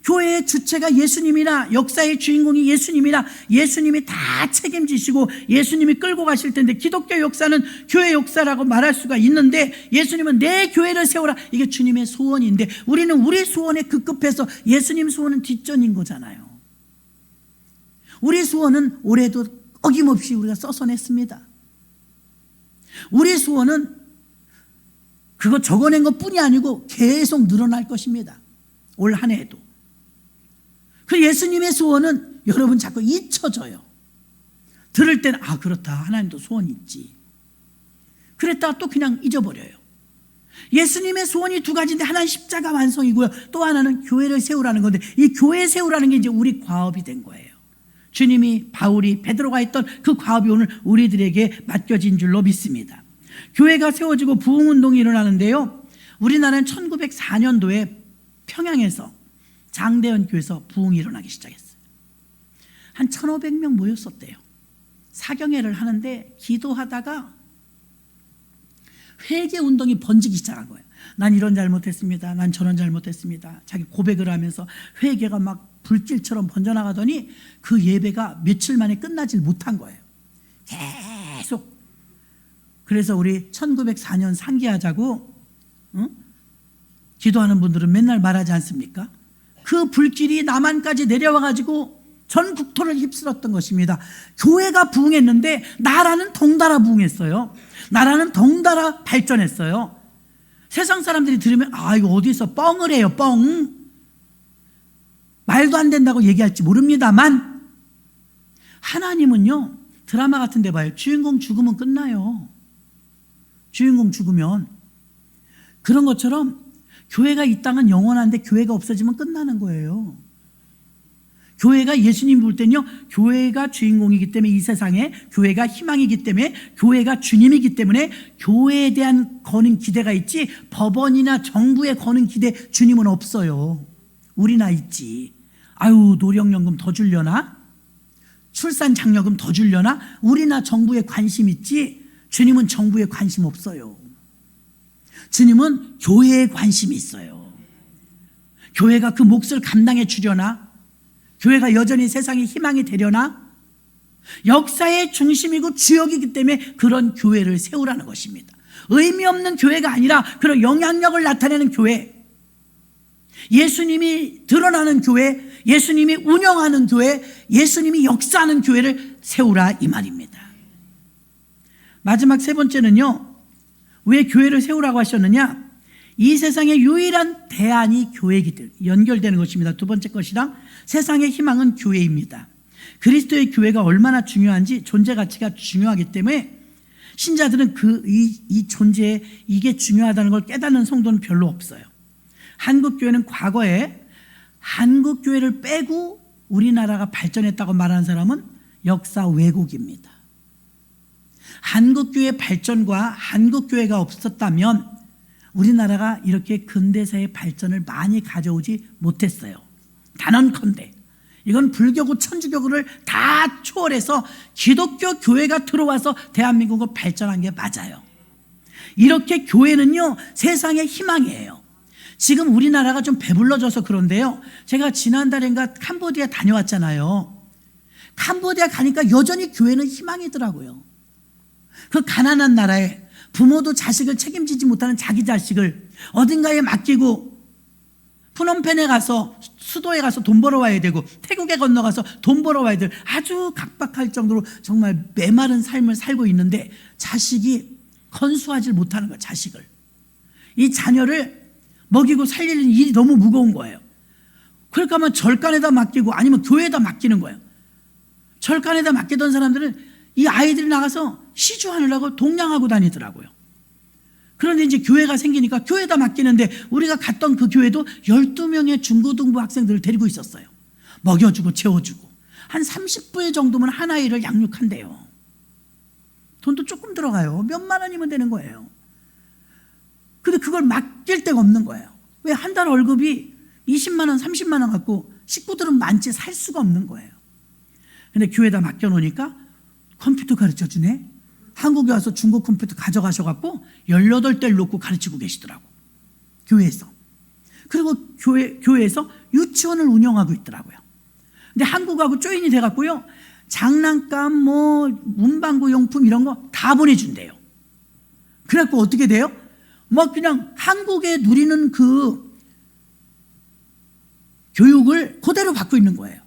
교회의 주체가 예수님이라, 역사의 주인공이 예수님이라, 예수님이 다 책임지시고 예수님이 끌고 가실 텐데, 기독교 역사는 교회 역사라고 말할 수가 있는데 예수님은 내 교회를 세우라, 이게 주님의 소원인데 우리는 우리 소원에 급급해서 예수님 소원은 뒷전인 거잖아요. 우리 소원은 올해도 어김없이 우리가 써서 냈습니다. 우리 소원은 그거 적어낸 것뿐이 아니고 계속 늘어날 것입니다. 올 한 해에도. 그 예수님의 소원은 여러분 자꾸 잊혀져요. 들을 때는 그렇다, 하나님도 소원이 있지. 그랬다가 또 그냥 잊어버려요. 예수님의 소원이 두 가지인데, 하나는 십자가 완성이고요, 또 하나는 교회를 세우라는 건데, 이 교회 세우라는 게 이제 우리 과업이 된 거예요. 주님이, 바울이, 베드로가 했던 그 과업이 오늘 우리들에게 맡겨진 줄로 믿습니다. 교회가 세워지고 부흥운동이 일어나는데요, 우리나라는 1904년도에 평양에서 장대현 교회에서 부흥이 일어나기 시작했어요. 한 1,500명 모였었대요. 사경회를 하는데 기도하다가 회개운동이 번지기 시작한 거예요. 난 이런 잘못했습니다, 난 저런 잘못했습니다, 자기 고백을 하면서 회개가 막 불길처럼 번져나가더니 그 예배가 며칠 만에 끝나질 못한 거예요. 계속. 그래서 우리 1904년 상기하자고 기도하는 분들은 맨날 말하지 않습니까? 그 불길이 남한까지 내려와가지고 전 국토를 휩쓸었던 것입니다. 교회가 부흥했는데 나라는 덩달아 부흥했어요. 나라는 덩달아 발전했어요. 세상 사람들이 들으면 이거 어디서 뻥을 해요, 뻥. 말도 안 된다고 얘기할지 모릅니다만, 하나님은요, 드라마 같은 데 봐요. 주인공 죽으면 끝나요. 주인공 죽으면. 그런 것처럼 교회가 이 땅은 영원한데 교회가 없어지면 끝나는 거예요. 교회가, 예수님 볼 때는요, 교회가 주인공이기 때문에 이 세상에, 교회가 희망이기 때문에, 교회가 주님이기 때문에 교회에 대한 거는 기대가 있지, 법원이나 정부에 거는 기대 주님은 없어요. 우리나 있지. 노령연금 더 주려나? 출산 장려금 더 주려나? 우리나 정부에 관심 있지, 주님은 정부에 관심 없어요. 주님은 교회에 관심이 있어요. 교회가 그 몫을 감당해 주려나? 교회가 여전히 세상의 희망이 되려나? 역사의 중심이고 주역이기 때문에 그런 교회를 세우라는 것입니다. 의미 없는 교회가 아니라 그런 영향력을 나타내는 교회, 예수님이 드러나는 교회, 예수님이 운영하는 교회, 예수님이 역사하는 교회를 세우라, 이 말입니다. 마지막 세 번째는요, 왜 교회를 세우라고 하셨느냐? 이 세상의 유일한 대안이 교회이기 때문에 연결되는 것입니다. 두 번째 것이랑, 세상의 희망은 교회입니다. 그리스도의 교회가 얼마나 중요한지, 존재 가치가 중요하기 때문에 신자들은 이 존재에 이게 중요하다는 걸 깨닫는 성도는 별로 없어요. 한국교회는 과거에 한국교회를 빼고 우리나라가 발전했다고 말하는 사람은 역사 왜곡입니다. 한국교회 발전과 한국교회가 없었다면 우리나라가 이렇게 근대사의 발전을 많이 가져오지 못했어요. 단언컨대 이건 불교고 천주교를 다 초월해서 기독교 교회가 들어와서 대한민국을 발전한 게 맞아요. 이렇게 교회는요, 세상의 희망이에요. 지금 우리나라가 좀 배불러져서 그런데요, 제가 지난달인가 캄보디아 다녀왔잖아요. 캄보디아 가니까 여전히 교회는 희망이더라고요. 그 가난한 나라에 부모도 자식을 책임지지 못하는 자기 자식을 어딘가에 맡기고 푸놈펜에 가서, 수도에 가서 돈 벌어와야 되고, 태국에 건너가서 돈 벌어와야 될 아주 각박할 정도로 정말 메마른 삶을 살고 있는데 자식이 건수하지 못하는 거예요. 자식을, 이 자녀를 먹이고 살리는 일이 너무 무거운 거예요. 그러니까 뭐 절간에다 맡기고 아니면 교회에다 맡기는 거예요. 절간에다 맡기던 사람들은 이 아이들이 나가서 시주하느라고 동냥하고 다니더라고요. 그런데 이제 교회가 생기니까 교회에다 맡기는데, 우리가 갔던 그 교회도 12명의 중고등부 학생들을 데리고 있었어요. 먹여주고 채워주고 한 30부의 정도면 한 아이를 양육한대요. 돈도 조금 들어가요. 몇만 원이면 되는 거예요. 근데 그걸 맡길 데가 없는 거예요. 왜? 한 달 월급이 20만 원, 30만 원 갖고 식구들은 많지 살 수가 없는 거예요. 근데 교회에다 맡겨놓으니까 컴퓨터 가르쳐주네. 한국에 와서 중고 컴퓨터 가져가셔갖고 18대를 놓고 가르치고 계시더라고, 교회에서. 그리고 교회에서 유치원을 운영하고 있더라고요. 근데 한국하고 조인이 돼갖고요, 장난감, 문방구 용품 이런 거 다 보내준대요. 그래갖고 어떻게 돼요? 그냥 한국에 누리는 그 교육을 그대로 받고 있는 거예요.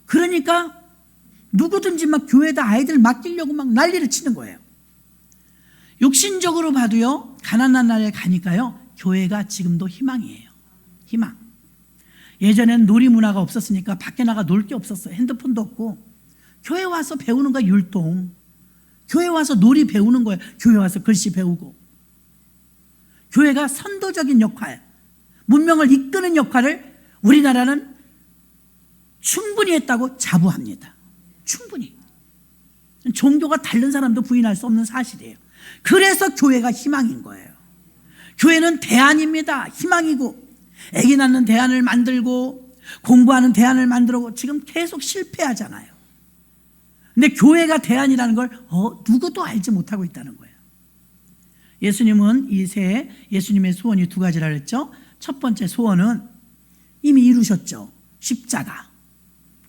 그러니까 누구든지 막 교회에다 아이들 맡기려고 막 난리를 치는 거예요. 육신적으로 봐도요, 가나안 나라에 가니까요, 교회가 지금도 희망이에요. 희망. 예전에는 놀이 문화가 없었으니까 밖에 나가 놀 게 없었어요. 핸드폰도 없고. 교회 와서 배우는 거야, 율동. 교회 와서 놀이 배우는 거예요. 교회 와서 글씨 배우고. 교회가 선도적인 역할, 문명을 이끄는 역할을 우리나라는 충분히 했다고 자부합니다. 충분히. 종교가 다른 사람도 부인할 수 없는 사실이에요. 그래서 교회가 희망인 거예요. 교회는 대안입니다. 희망이고, 아기 낳는 대안을 만들고 공부하는 대안을 만들고 지금 계속 실패하잖아요. 근데 교회가 대안이라는 걸 누구도 알지 못하고 있다는 거예요. 예수님은 이 새해 예수님의 소원이 두 가지라 그랬죠. 첫 번째 소원은 이미 이루셨죠. 십자가.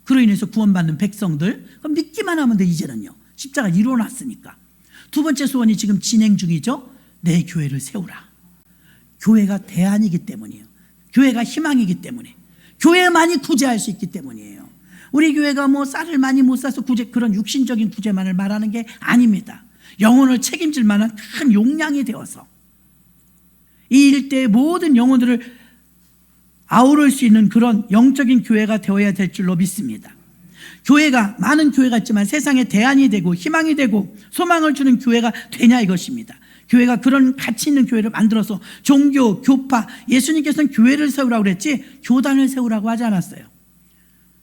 그로 인해서 구원받는 백성들, 그럼 믿기만 하면 돼. 이제는요, 십자가 이루어놨으니까. 두 번째 소원이 지금 진행 중이죠. 내 교회를 세우라. 교회가 대안이기 때문이에요. 교회가 희망이기 때문에, 교회만이 구제할 수 있기 때문이에요. 우리 교회가 뭐 쌀을 많이 못 사서 구제, 그런 육신적인 구제만을 말하는 게 아닙니다. 영혼을 책임질 만한 큰 용량이 되어서 이 일대의 모든 영혼들을 아우를 수 있는 그런 영적인 교회가 되어야 될 줄로 믿습니다. 교회가, 많은 교회가 있지만 세상에 대안이 되고 희망이 되고 소망을 주는 교회가 되냐 이것입니다. 교회가 그런 가치 있는 교회를 만들어서 종교, 교파, 예수님께서는 교회를 세우라고 그랬지 교단을 세우라고 하지 않았어요.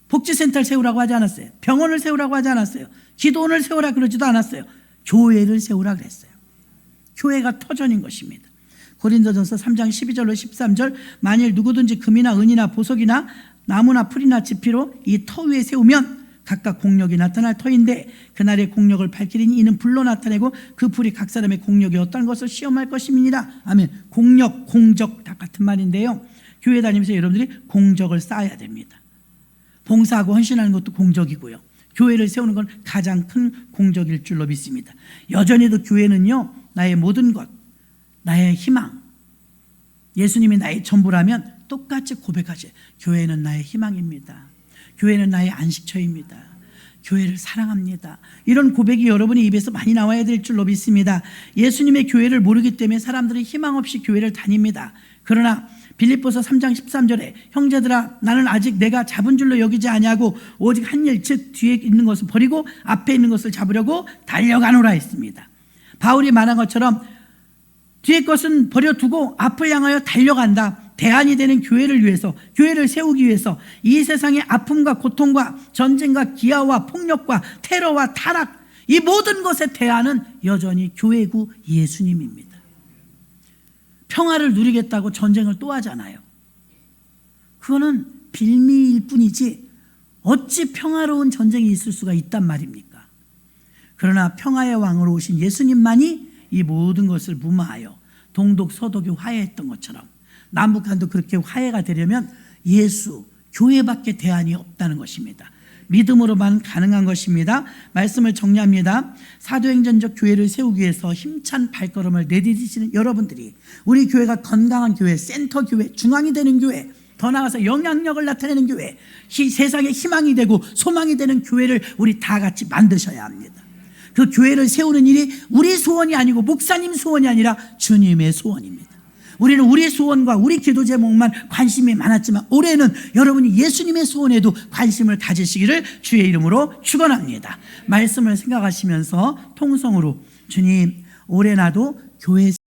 복지센터를 세우라고 하지 않았어요. 병원을 세우라고 하지 않았어요. 기도원을 세우라 그러지도 않았어요. 교회를 세우라 그랬어요. 교회가 터전인 것입니다. 고린도전서 3장 12절로 13절, 만일 누구든지 금이나 은이나 보석이나 나무나 풀이나 지피로 이 터 위에 세우면 각각 공력이 나타날 터인데 그날의 공력을 밝히리니 이는 불로 나타내고 그 불이 각 사람의 공력이 어떠한 것을 시험할 것입니다. 아멘. 공력, 공적 다 같은 말인데요, 교회 다니면서 여러분들이 공적을 쌓아야 됩니다. 봉사하고 헌신하는 것도 공적이고요, 교회를 세우는 건 가장 큰 공적일 줄로 믿습니다. 여전히도 교회는요, 나의 모든 것, 나의 희망, 예수님이 나의 전부라면 똑같이 고백하세요. 교회는 나의 희망입니다. 교회는 나의 안식처입니다. 교회를 사랑합니다. 이런 고백이 여러분의 입에서 많이 나와야 될 줄로 믿습니다. 예수님의 교회를 모르기 때문에 사람들이 희망 없이 교회를 다닙니다. 그러나 빌립보서 3장 13절에 형제들아 나는 아직 내가 잡은 줄로 여기지 아니하고 오직 한 일, 즉 뒤에 있는 것을 버리고 앞에 있는 것을 잡으려고 달려가노라 했습니다. 바울이 말한 것처럼 뒤에 것은 버려두고 앞을 향하여 달려간다. 대안이 되는 교회를 위해서, 교회를 세우기 위해서 이 세상의 아픔과 고통과 전쟁과 기아와 폭력과 테러와 타락, 이 모든 것의 대안은 여전히 교회구 예수님입니다. 평화를 누리겠다고 전쟁을 또 하잖아요. 그거는 빌미일 뿐이지 어찌 평화로운 전쟁이 있을 수가 있단 말입니까? 그러나 평화의 왕으로 오신 예수님만이 이 모든 것을 무마하여 동독 서독이 화해했던 것처럼 남북한도 그렇게 화해가 되려면 예수, 교회밖에 대안이 없다는 것입니다. 믿음으로만 가능한 것입니다. 말씀을 정리합니다. 사도행전적 교회를 세우기 위해서 힘찬 발걸음을 내디디시는 여러분들이, 우리 교회가 건강한 교회, 센터 교회, 중앙이 되는 교회, 더 나아가서 영향력을 나타내는 교회, 세상의 희망이 되고 소망이 되는 교회를 우리 다 같이 만드셔야 합니다. 그 교회를 세우는 일이 우리 소원이 아니고 목사님 소원이 아니라 주님의 소원입니다. 우리는 우리 소원과 우리 기도 제목만 관심이 많았지만 올해는 여러분이 예수님의 소원에도 관심을 가지시기를 주의 이름으로 축원합니다. 말씀을 생각하시면서 통성으로, 주님 올해 나도 교회